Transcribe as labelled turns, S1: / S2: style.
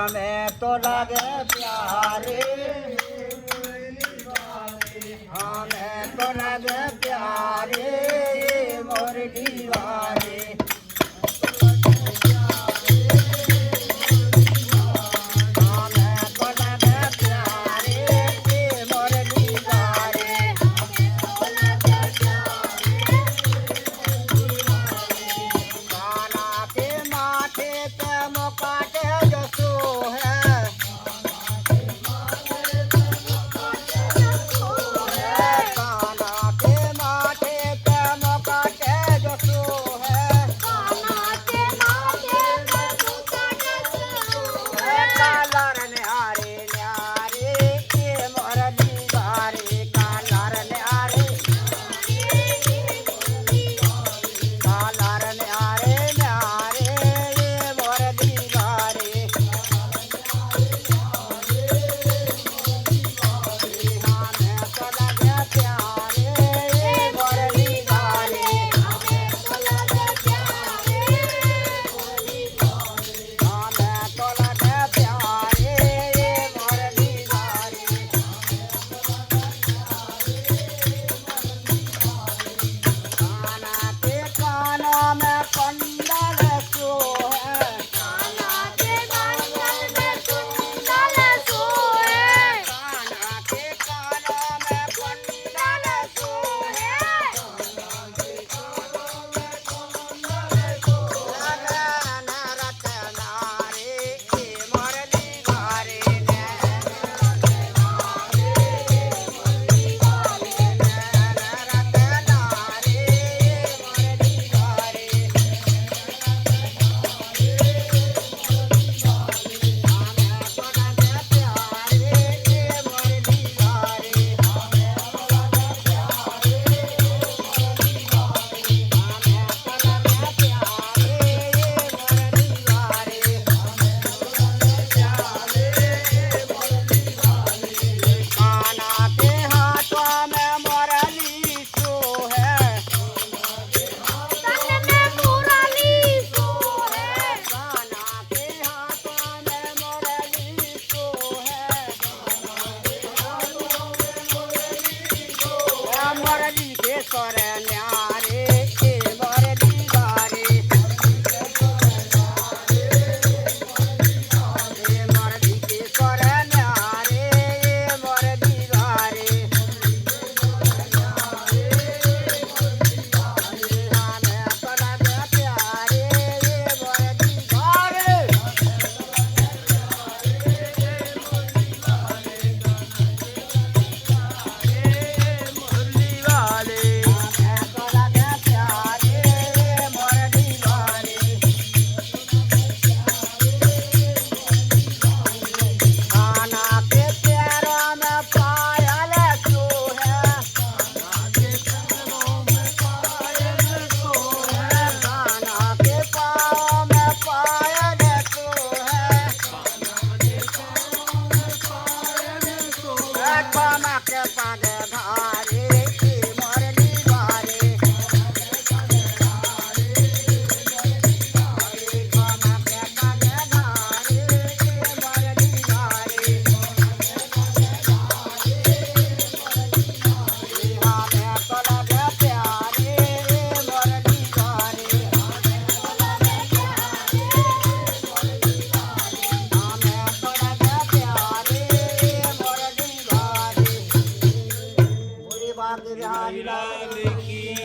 S1: हमें तो लगे प्यारे, हमें तो लगे प्यारे मोर दीवारे। हमें तो लगे प्यारे मोर दीवारे। काना के माथे पे मुकाटे जसो है, काना के माथे पे मुकाटे जसो है, कालर न्यारे न्यारे मोर दीवारे। कालर न्यारे, कालर न्यारे न्यारे मोर दीवारे। हमें तो लगे प्यारे मोर दीवारे। हमें तो लगे प्यारे मोर दीवारे। काना के कानों में कुंडल सो है, काना के कानों में कुंडल सो है, काना के कानों में कुंडल सो है। नैन रतनारे मोर दीवारे। नैन रतनारे मोर दीवारे। काना के हाथों में मुरली सो है, काना के हाथों में मुरली सो है। मुरली के स्वर न्यारे मोर दीवारे। मुरली के स्वर न्यारे मोर दीवारे। हमें तो लगे प्यारे मोर दीवारे। हमें तो लगे प्यारे मोर दीवारे। काना के पैरों में पायल सो है, काना के पाँव में पायल सो है, काना के पग धारे मोर दीवारे। काना के पग धारे मोर दीवारे। हमें तो लगे प्यारे मोर दीवारे। हमें तो लगे प्यारे मोर दीवारे। पूरी बात ध्यान
S2: देखिए